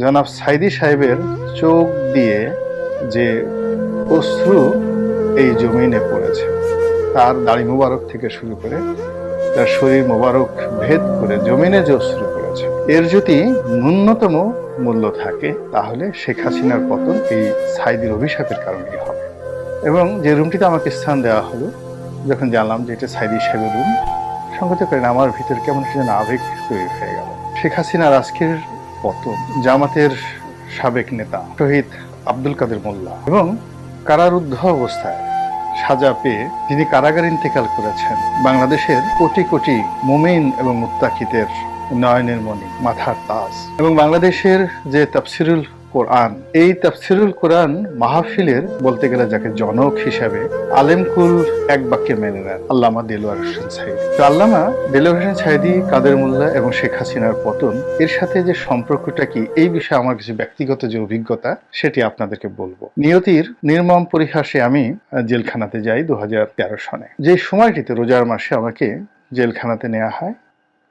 জনাব সাইদি সাহেবের চোখ দিয়ে যে অশ্রু এই জমিনে পড়েছে, তার দাড়ি মোবারক থেকে শুরু করে তার শরীর মোবারক ভেদ করে জমিনে যে অশ্রু পড়েছে, এর যদি ন্যূনতম মূল্য থাকে তাহলে শেখ হাসিনার পতন এই সাইদির অভিশাপের কারণেই হবে। এবং যে রুমটিতে আমাকে স্থান দেওয়া হলো, যখন জানলাম যে এটা সাইদি সাহেবের রুম, সঙ্গত করেন আমার ভিতর কেমন একটা যেন আবেগ তৈরি হয়ে গেল। শেখ হাসিনার আজকের পতন, জামাতের সাবেক নেতা শহীদ আব্দুল কাদের মোল্লা এবং কারারুদ্ধ অবস্থায় সাজা পেয়ে যিনি কারাগারে ইন্তেকাল করেছেন, বাংলাদেশের কোটি কোটি মুমিন এবং মুত্তাকিদের নয়নের মণি, মাথার তাজ, এবং বাংলাদেশের যে তাফসিরুল কোরআন, এই তাফসিরুল কোরআন মাহফিলের বলতে গেলে যাকে জনক হিসাবে আলেমকুল এক বাক্যে মেনে নেন আল্লামা দেলোয়ার হোসেন সাঈদী। তো আল্লামা দেলোয়ার হোসেন সাঈদী, কাদের মোল্লা এবং শেখ হাসিনার পতন, এর সাথে যে সম্পর্কটা কি, এই বিষয়ে আমার কিছু ব্যক্তিগত যে অভিজ্ঞতা সেটি আপনাদেরকে বলবো। নিয়তির নির্মম পরিহাসে আমি জেলখানাতে যাই 2013 সনে। যে সময়টিতে রোজার মাসে আমাকে জেলখানাতে নেওয়া হয়,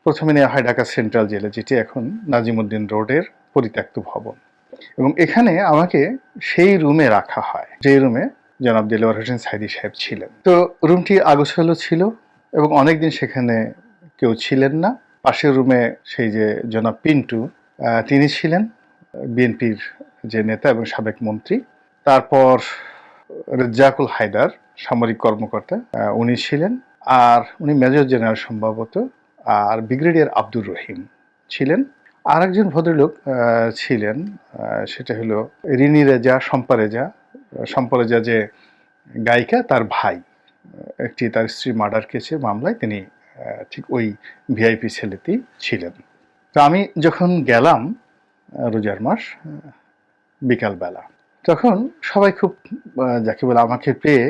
প্রথমে নেওয়া হয় ঢাকা সেন্ট্রাল জেলে, যেটি এখন নাজিমুদ্দিন রোডের পরিত্যক্ত ভবন, এবং এখানে আমাকে সেই রুমে রাখা হয় যে রুমে জনাব দেলোয়ার হোসেন সাঈদী সাহেব ছিলেন। তো রুমটি আগোছালো ছিল এবং অনেকদিন সেখানে কেউ ছিলেন না। পাশের রুমে সেই যে জনাব পিন্টু, তিনি ছিলেন বিএনপির যে নেতা এবং সাবেক মন্ত্রী। তারপর রেজ্জাকুল হায়দার, সামরিক কর্মকর্তা, উনি ছিলেন, আর উনি মেজর জেনারেল সম্ভবত, আর ব্রিগেডিয়ার আব্দুর রহিম ছিলেন। আর একজন ভদ্রলোক ছিলেন, সেটা হলো রিনি রেজা, শম্পা রেজা যে গায়িকা, তার ভাই, একটি তার স্ত্রী মার্ডার কেসের মামলায় তিনি ঠিক ওই ভিআইপি সেলেতেই ছিলেন। তো আমি যখন গেলাম রোজার মাস বিকালবেলা, তখন সবাই খুব যাকে বলে আমাকে পেয়ে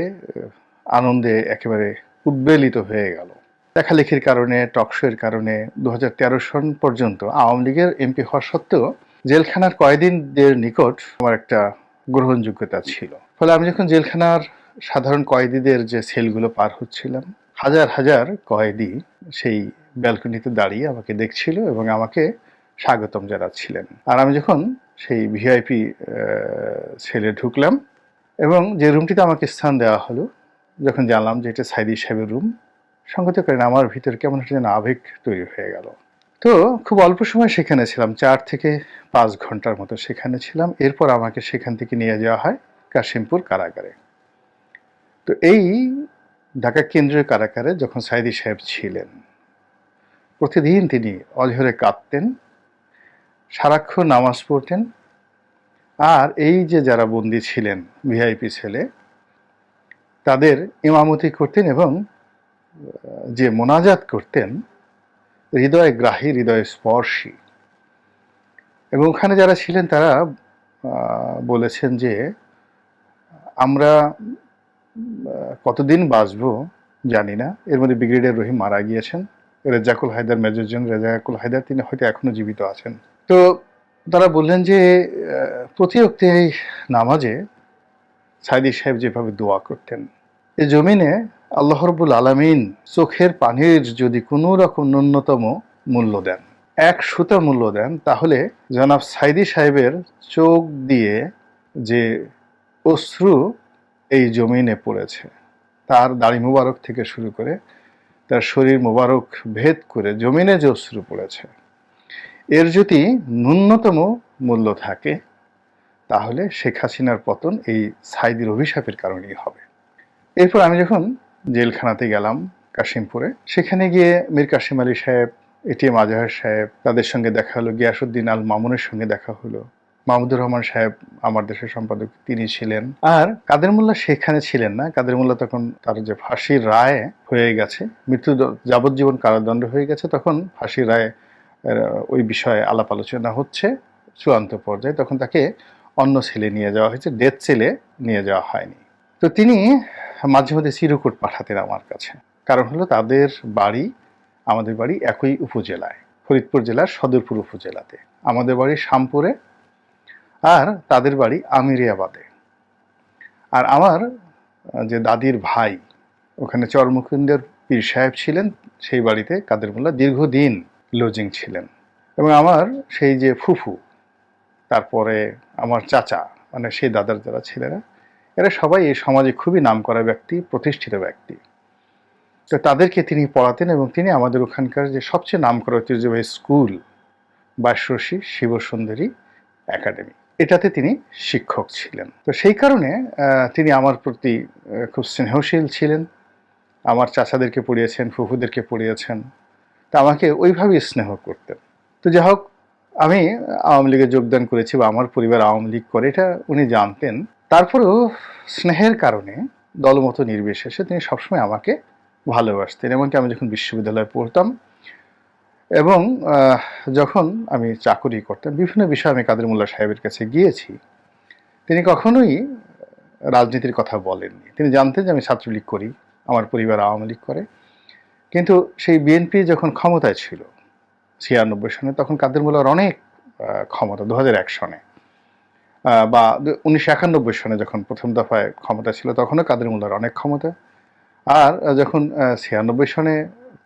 আনন্দে একেবারে উদ্বেলিত হয়ে গেল। লেখালেখির কারণে, টকশোয়ের কারণে 2013 সন পর্যন্ত আওয়ামী লীগের এমপি হওয়া সত্ত্বেও জেলখানার কয়েদিদের নিকট আমার একটা গ্রহণযোগ্যতা ছিল। ফলে আমি যখন জেলখানার সাধারণ কয়েদিদের যে সেলগুলো পার হচ্ছিলাম, হাজার হাজার কয়েদি সেই ব্যালকনিতে দাঁড়িয়ে আমাকে দেখছিল এবং আমাকে স্বাগতম জানাচ্ছিলেন। আর আমি যখন সেই ভিআইপি সেলে ঢুকলাম এবং যে রুমটিতে আমাকে স্থান দেওয়া হলো, যখন জানলাম যে এটা সাইদি সাহেবের রুম, সঙ্গত করেন আমার ভিতর কেমন একটা যেন আবেগ তৈরি হয়ে গেল। তো খুব অল্প সময় সেখানে ছিলাম, 4 থেকে 5 ঘন্টার মতো সেখানে ছিলাম। এরপর আমাকে সেখান থেকে নিয়ে যাওয়া হয় কাশিমপুর কারাগারে। তো এই ঢাকা কেন্দ্রীয় কারাগারে যখন সাইদি সাহেব ছিলেন, প্রতিদিন তিনি অঝরে কাঁদতেন, সারাক্ষণ নামাজ পড়তেন, আর এই যে যারা বন্দী ছিলেন ভিআইপি ছেলে, তাদের ইমামতি করতেন এবং যে মোনাজাত করতেন, হৃদয় গ্রাহী, হৃদয় স্পর্শী। এবং ওখানে যারা ছিলেন তারা বলেছেন যে আমরা কতদিন বাঁচবো জানি না। এর মধ্যে ব্রিগেডিয়ার রহিম মারা গিয়েছেন, রেজ্জাকুল হায়দার, মেজর জেনারেল রেজ্জাকুল হায়দার, তিনি হয়তো এখনো জীবিত আছেন। তো তারা বললেন যে প্রতি ওয়াক্তে নামাজে সাইদি সাহেব যেভাবে দোয়া করতেন, এই জমিনে আল্লাহ রাব্বুল আলামিন চোখের পানির যদি কোনো রকম ন্যূনতম মূল্য দেন, এক সুতা মূল্য দেন, তাহলে জনাব সাইদি সাহেবের চোখ দিয়ে যে অশ্রু এই জমিনে পড়েছে, তার দাড়ি মোবারক থেকে শুরু করে তার শরীর মোবারক ভেদ করে জমিনে যে অশ্রু পড়েছে, এর যদি ন্যূনতম মূল্য থাকে তাহলে শেখ হাসিনার পতন এই সাইদির অভিশাপের কারণেই হবে। এরপর আমি যখন জেলখানাতে গেলাম কাশিমপুরে, সেখানে গিয়ে মীর কাসিম আলী সাহেব, এটিএম আজহার সাহেব, তাদের সঙ্গে দেখা হলো, গিয়াসউদ্দিন আল মামুনের সঙ্গে দেখা হলো, মাহমুদুর রহমান সাহেব আমার দেশের সম্পাদক, তিনি ছিলেন। আর কাদের মোল্লা সেখানে ছিলেন না। কাদের মোল্লা তখন তার যে ফাঁসির রায় হয়ে গেছে, মৃত্যু যাবজ্জীবন কারাদণ্ড হয়ে গেছে, তখন ফাঁসির রায় ওই বিষয়ে আলাপ আলোচনা হচ্ছে চূড়ান্ত পর্যায়ে, তখন তাকে অন্য সেলে নিয়ে যাওয়া হয়েছে, ডেথ সেলে নিয়ে যাওয়া হয়নি। তো তিনি মাঝে মধ্যে চিরকুট পাঠাতেন আমার কাছে। কারণ হলো তাদের বাড়ি আমাদের বাড়ি একই উপজেলায়, ফরিদপুর জেলার সদরপুর উপজেলাতে। আমাদের বাড়ি শামপুরে আর তাদের বাড়ি আমিরিয়াবাদে। আর আমার যে দাদির ভাই ওখানে চরমুকুন্দের পীর সাহেব ছিলেন, সেই বাড়িতে কাদের মোল্লা দীর্ঘদিন লজিং ছিলেন। এবং আমার সেই যে ফুফু, তারপরে আমার চাচা, মানে সেই দাদার যারা ছেলেরা, এরা সবাই এই সমাজে খুবই নামকরা ব্যক্তি, প্রতিষ্ঠিত ব্যক্তি। তো তাদেরকে তিনি পড়াতেন এবং তিনি আমাদের ওখানকার যে সবচেয়ে নামকরা ঐতিহ্যবাহী স্কুল বাইশরশি শিবসুন্দরী একাডেমি, এটাতে তিনি শিক্ষক ছিলেন। তো সেই কারণে তিনি আমার প্রতি খুব স্নেহশীল ছিলেন। আমার চাচাদেরকে পড়িয়েছেন, ফুফুদেরকে পড়িয়েছেন, তা আমাকে ওইভাবেই স্নেহ করতেন। তো যাই হোক, আমি আওয়ামী লীগে যোগদান করেছি বা আমার পরিবার আওয়ামী লীগ করে, এটা উনি জানতেন। তারপরেও স্নেহের কারণে দলমত নির্বিশেষে তিনি সবসময় আমাকে ভালোবাসতেন। এমনকি আমি যখন বিশ্ববিদ্যালয়ে পড়তাম এবং যখন আমি চাকুরি করতাম, বিভিন্ন বিষয়ে আমি কাদের মোল্লা সাহেবের কাছে গিয়েছি, তিনি কখনোই রাজনীতির কথা বলেননি। তিনি জানতেন যে আমি ছাত্রলীগ করি, আমার পরিবার আওয়ামী লীগ করে। কিন্তু সেই বিএনপি যখন ক্ষমতায় ছিল 96 সনে, তখন কাদের মোল্লার অনেক ক্ষমতা, 2001 সনে বা 1991 সনে যখন প্রথম দফায় ক্ষমতা ছিল, তখনও কাদের মোল্লার অনেক ক্ষমতা। আর যখন 96 সনে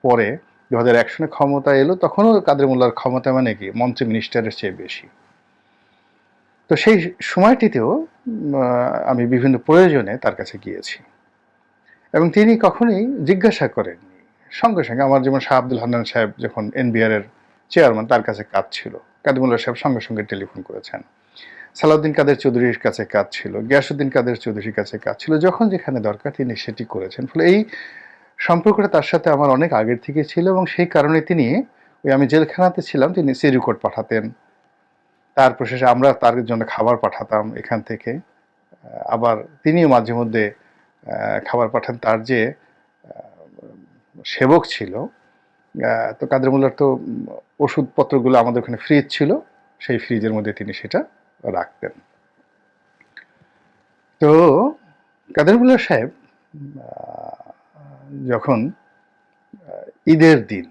পরে 2001 সনে ক্ষমতা এলো, তখনও কাদের মোল্লার ক্ষমতা মানে কি মন্ত্রী মিনিস্টারের চেয়ে বেশি। তো সেই সময়টিতেও আমি বিভিন্ন প্রয়োজনে তার কাছে গিয়েছি এবং তিনি কখনোই জিজ্ঞাসা করেননি। সঙ্গে সঙ্গে আমার যেমন শাহ আব্দুল হান্নান সাহেব যখন এনবিআর এর চেয়ারম্যান, তার কাছে কাজ ছিল, কাদের মোল্লা সাহেব সঙ্গে সঙ্গে টেলিফোন করেছেন। সালাউদ্দিন কাদের চৌধুরীর কাছে কাজ ছিল, গিয়াসউদ্দিন কাদের চৌধুরীর কাছে কাজ ছিল, যখন যেখানে দরকার তিনি সেটি করেছেন। ফলে এই সম্পর্কটা তার সাথে আমার অনেক আগের থেকে ছিল এবং সেই কারণে তিনি, ওই আমি জেলখানাতে ছিলাম, তিনি সিরিকোট পাঠাতেন, তারপর শেষে আমরা তার জন্য খাবার পাঠাতাম এখান থেকে। আবার তিনিও মাঝে মধ্যে খাবার পাঠান। তার যে সেবক ছিল, তো কাদের মোল্লার তো ওষুধপত্রগুলো আমাদের ওখানে ফ্রিজ ছিল, সেই ফ্রিজের মধ্যে তিনি সেটা রাখতেন। তো কাদের মোল্লা সাহেব যখন ঈদের দিন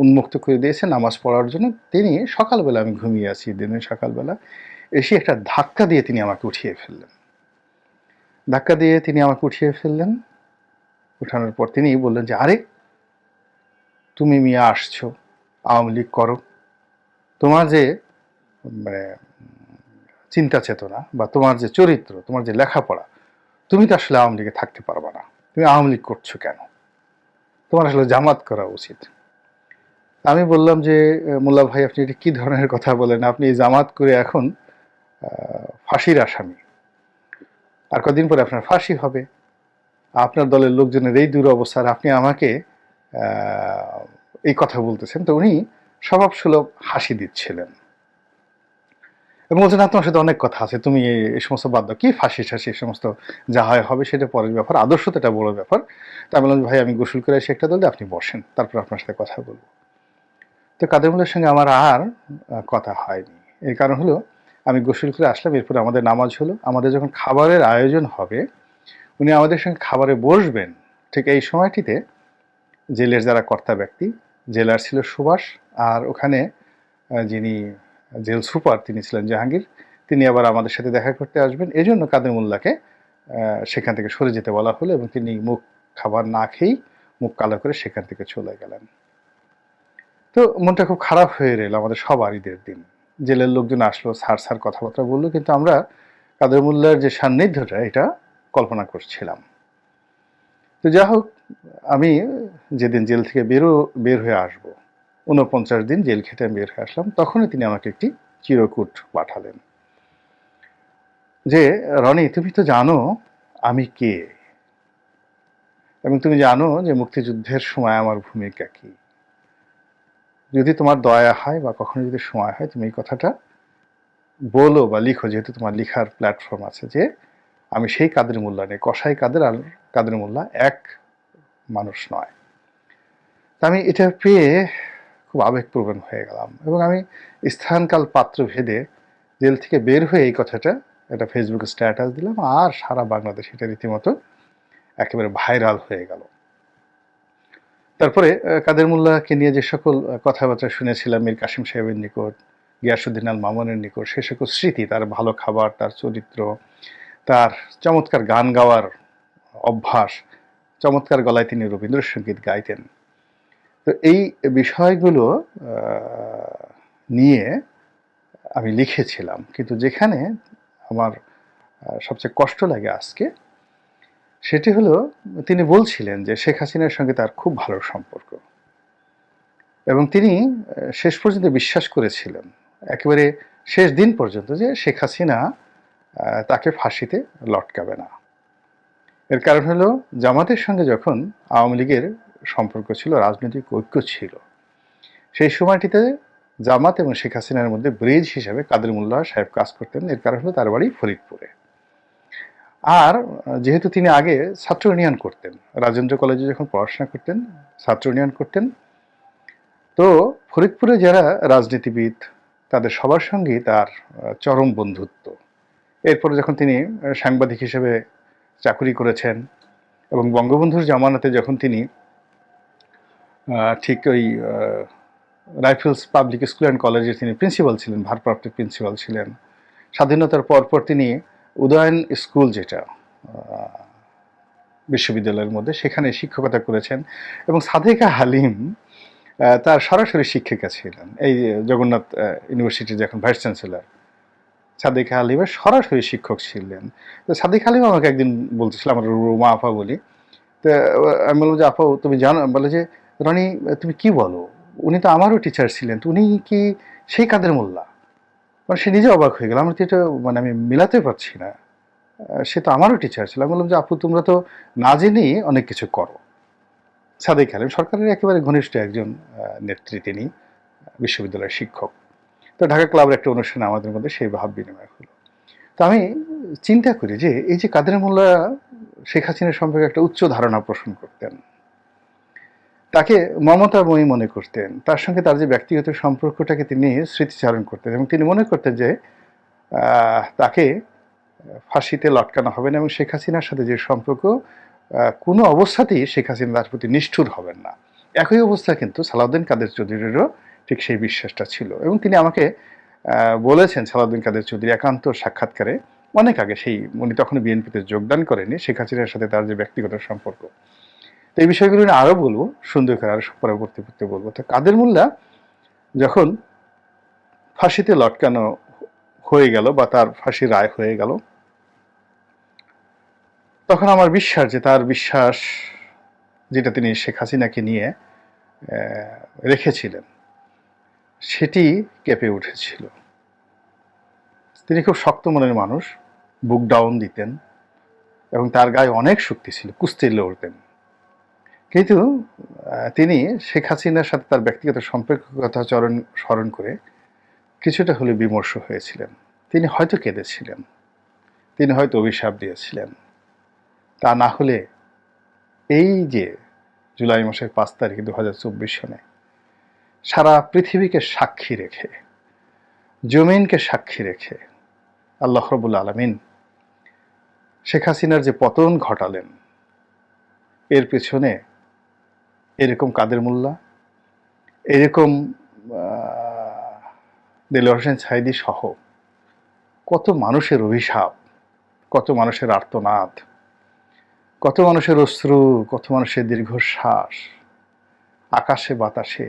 উন্মুক্ত করে দিয়েছে নামাজ পড়ার জন্য, তিনি সকালবেলা, আমি ঘুমিয়ে আছি দিনের সকালবেলা, এসে একটা ধাক্কা দিয়ে তিনি আমাকে উঠিয়ে ফেললেন। ধাক্কা দিয়ে তিনি আমাকে উঠিয়ে ফেললেন। উঠানোর পর তিনি বললেন যে, আরে তুমি মিয়া আসছো, আওয়ামী লীগ করো, তোমার যে মানে চিন্তা চেতনা বা তোমার যে চরিত্র, তোমার যে লেখাপড়া, তুমি তো আসলে আওয়ামী লীগে থাকতে পারবা না, তুমি আওয়ামী লীগ করছো কেন, তোমার আসলে জামাত করা উচিত। আমি বললাম যে, মোল্লা ভাই আপনি এটা কি ধরনের কথা বলেন, আপনি জামাত করে এখন ফাঁসির আসামি, আর কদিন পরে আপনার ফাঁসি হবে, আপনার দলের লোকজনের এই দুরবস্থা, আর আপনি আমাকে এই কথা বলতেছেন। তো উনি স্বভাবসুলভ হাসি দিচ্ছিলেন এবং বলছেন, না তোমার সাথে অনেক কথা আছে, তুমি এই সমস্ত বাদ দাও, কি ফাঁসি ঠাসি, এই সমস্ত যা হয় হবে, সেটা পরের ব্যাপার, আদর্শ তো এটা বড় ব্যাপার। তা আমি বললাম, ভাই আমি গোসল করে এসে একটা দলে, আপনি বসেন, তারপর আপনার সাথে কথা বলবো। তো কাদের মোল্লার সঙ্গে আমার আর কথা হয়নি। এর কারণ হলো, আমি গোসল করে আসলাম, এরপরে আমাদের নামাজ হলো, আমাদের যখন খাবারের আয়োজন হবে, উনি আমাদের সঙ্গে খাবারে বসবেন, ঠিক এই সময়টিতে জেলের যারা কর্তা ব্যক্তি, জেলার ছিল সুভাষ, আর ওখানে যিনি জেল সুপার তিনি ছিলেন জাহাঙ্গীর, তিনি আবার আমাদের সাথে দেখা করতে আসবেন। এই জন্য কাদের মোল্লাকে সেখান থেকে সরে যেতে বলা হলো এবং তিনি মুখ খাবার না খেয়েই মুখ কালো করে সেখান থেকে চলে গেলেন। তো মনটা খুব খারাপ হয়ে রইল আমাদের সবার ঈদের দিন। জেলের লোকজন আসলো, স্যার স্যার কথাবার্তা বললো, কিন্তু আমরা কাদের মোল্লার যে সান্নিধ্যটা, এটা কল্পনা করছিলাম। তো যাই হোক, আমি যেদিন জেল থেকে বের হয়ে আসবো, 49 দিন জেল খেটে আমি বের হয়ে আসলাম, তখনই তিনি আমাকে একটি চিরকুট পাঠালেন যে, রনি তুমি তো জানো আমি কে, এবং তুমি জানো যে মুক্তিযুদ্ধের সময় আমার ভূমিকা কি। যদি তোমার দয়া হয় বা কখনো যদি সময় হয়, তুমি এই কথাটা বলো বা লিখো, যেহেতু তোমার লিখার প্ল্যাটফর্ম আছে, যে আমি সেই কাদের মোল্লা নেই, কসাই কাদের আর কাদের মোল্লা এক মানুষ নয়। তা আমি এটা পেয়ে খুব আবেগপ্রবণ হয়ে গেলাম এবং আমি স্থানকাল পাত্র ভেদে জেল থেকে বের হয়ে এই কথাটা একটা ফেসবুকে স্ট্যাটাস দিলাম, আর সারা বাংলাদেশ এটা রীতিমতো একেবারে ভাইরাল হয়ে গেল। তারপরে কাদের মোল্লাকে নিয়ে যে সকল কথাবার্তা শুনেছিলাম মীর কাসিম সাহেবের নিকট, গিয়াসউদ্দিন আল মামুনের নিকট, সে সকল স্মৃতি, তার ভালো খাবার, তার চরিত্র, তার চমৎকার গান গাওয়ার অভ্যাস, চমৎকার গলায় তিনি রবীন্দ্রসঙ্গীত গাইতেন। তো এই বিষয়গুলো নিয়ে আমি লিখেছিলাম, কিন্তু যেখানে আমার সবচেয়ে কষ্ট লাগে আজকে, সেটি হলো তিনি বলছিলেন যে শেখ হাসিনার সঙ্গে তার খুব ভালো সম্পর্ক, এবং তিনি শেষ পর্যন্ত বিশ্বাস করেছিলেন একেবারে শেষ দিন পর্যন্ত যে শেখ হাসিনা তাকে ফাঁসিতে লটকাবে না। এর কারণ হলো জামাতের সঙ্গে যখন আওয়ামী লীগের সম্পর্ক ছিল, রাজনৈতিক ঐক্য ছিল, সেই সময়টিতে জামাত এবং শেখ হাসিনার মধ্যে ব্রিজ হিসেবে কাদের মোল্লা সাহেব কাজ করতেন। এর কারণ হলো তার বাড়ি ফরিদপুরে। আর যেহেতু তিনি আগে ছাত্র ইউনিয়ন করতেন, রাজেন্দ্র কলেজে যখন পড়াশোনা করতেন ছাত্র ইউনিয়ন করতেন, তো ফরিদপুরে যারা রাজনীতিবিদ তাদের সবার সঙ্গেই তার চরম বন্ধুত্ব। এরপরে যখন তিনি সাংবাদিক হিসেবে চাকুরি করেছেন এবং বঙ্গবন্ধুর জামানাতে যখন তিনি ঠিক ওই রাইফেলস পাবলিক স্কুল অ্যান্ড কলেজের তিনি প্রিন্সিপাল ছিলেন, ভারপ্রাপ্ত প্রিন্সিপাল ছিলেন। স্বাধীনতার পরপর তিনি উদয়ন স্কুল, যেটা বিশ্ববিদ্যালয়ের মধ্যে, সেখানে শিক্ষকতা করেছেন, এবং সাদেকা হালিম তার সরাসরি শিক্ষিকা ছিলেন। এই জগন্নাথ ইউনিভার্সিটির যখন ভাইস চ্যান্সেলর, সাদেকা হালিমের সরাসরি শিক্ষক ছিলেন। তো সাদেকা হালিম আমাকে একদিন বলতেছিল, আমার রুমা আপা বলি, তো আমি বললাম যে আপা তুমি জানো, বলে যে রনি তুমি কি বলো, উনি তো আমারও টিচার ছিলেন, তো উনি কি সেই কাদের মোল্লা? মানে সে নিজে অবাক হয়ে গেল, আমার তো এটা মানে আমি মিলাতে পারছি না, সে তো আমারও টিচার ছিল। আমি বললাম যে আপু তোমরা তো না জেনেই অনেক কিছু করো। সাদেক হালিম সরকারের একেবারে ঘনিষ্ঠ একজন নেত্রী, তিনি বিশ্ববিদ্যালয়ের শিক্ষক। তো ঢাকা ক্লাবের একটা অনুষ্ঠানে আমাদের মধ্যে সেই ভাব বিনিময় হলো। তো আমি চিন্তা করি যে এই যে কাদের মোল্লা শেখ হাসিনার সম্পর্কে একটা উচ্চ ধারণা পোষণ করতেন, তাকে মমতাময়ী মনে করতেন, তার সঙ্গে তার যে ব্যক্তিগত সম্পর্কটাকে তিনি স্মৃতিচারণ করতেন, এবং তিনি মনে করতেন যে তাকে ফাঁসিতে লটকানো হবে না, এবং শেখ হাসিনার সাথে যে সম্পর্ক কোনো অবস্থাতেই শেখ হাসিনা তার প্রতি নিষ্ঠুর হবেন না। একই অবস্থা কিন্তু সালাউদ্দিন কাদের চৌধুরীরও ঠিক সেই বিশ্বাসটা ছিল, এবং তিনি আমাকে বলেছেন, সালাউদ্দিন কাদের চৌধুরী একান্ত সাক্ষাৎকারে অনেক আগে, সেই উনি তখন বিএনপিতে যোগদান করেনি, শেখ হাসিনার সাথে তার যে ব্যক্তিগত সম্পর্ক, তো এই বিষয়গুলো নিয়ে আরও বলবো, সুন্দর করে আরও পরবর্তীতে বলবো। তো কাদের মোল্লা যখন ফাঁসিতে লটকানো হয়ে গেল বা তার ফাঁসির রায় হয়ে গেল, তখন আমার বিশ্বাস যে তার বিশ্বাস যেটা তিনি শেখ হাসিনাকে নিয়ে রেখেছিলেন সেটি কেঁপে উঠেছিল। তিনি খুব শক্ত মনের মানুষ, বুক ডাউন দিতেন, এবং তার গায়ে অনেক শক্তি ছিল, কুস্তি লড়তেন। কিন্তু তিনি শেখ হাসিনার সাথে তার ব্যক্তিগত সম্পর্কের কথা স্মরণ করে কিছুটা হলে বিমর্ষ হয়েছিলেন। তিনি হয়তো কেঁদেছিলেন, তিনি হয়তো অভিশাপ দিয়েছিলেন। তা না হলে এই যে জুলাই মাসের 5 তারিখ 2024 সনে সারা পৃথিবীকে সাক্ষী রেখে, জমিনকে সাক্ষী রেখে আল্লাহ রাব্বুল আলামিন শেখ হাসিনার যে পতন ঘটালেন, এর পেছনে এরকম কাদের মোল্লা, এরকম দেলোয়ার হোসেন সাঈদী সহ কত মানুষের অভিশাপ, কত মানুষের আর্তনাদ, কত মানুষের অশ্রু, কত মানুষের দীর্ঘশ্বাস আকাশে বাতাসে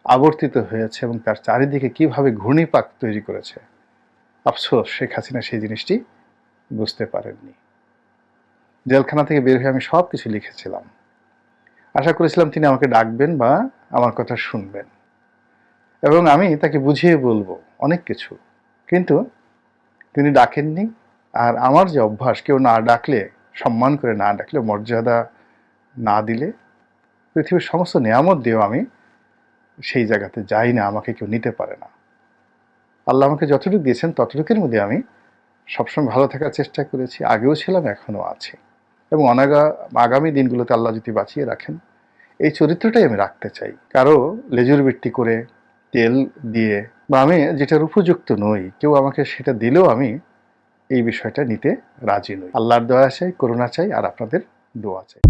আবর্তিত হয়েছে, এবং তার চারিদিকে কিভাবে ঘূর্ণিপাক তৈরি করেছে। আফসোস শেখ হাসিনা সেই জিনিসটি বুঝতে পারেননি। জেলখানা থেকে বের হয়ে আমি সব কিছু লিখেছিলাম, আশা করেছিলাম তিনি আমাকে ডাকবেন বা আমার কথা শুনবেন, এবং আমি তাকে বুঝিয়ে বলবো অনেক কিছু, কিন্তু তিনি ডাকেননি। আর আমার যে অভ্যাস, কেউ না ডাকলে, সম্মান করে না ডাকলে, মর্যাদা না দিলে, পৃথিবীর সমস্ত নিয়ামত দিয়েও আমি সেই জায়গাতে যাই না, আমাকে কেউ নিতে পারে না। আল্লাহ আমাকে যতটুকু দিয়েছেন ততটুকুর মধ্যে আমি সবসময় ভালো থাকার চেষ্টা করেছি, আগেও ছিলাম, এখনও আছি, এবং আগামী দিনগুলোতে আল্লাহ যদি বাঁচিয়ে রাখেন এই চরিত্রটাই আমি রাখতে চাই। কারো লেজুর বৃত্তি করে, তেল দিয়ে, বা আমি যেটার উপযুক্ত নই, কেউ আমাকে সেটা দিলেও আমি এই বিষয়টা নিতে রাজি নই। আল্লাহর দয়া চাই, করুণা চাই, আর আপনাদের দোয়া চাই।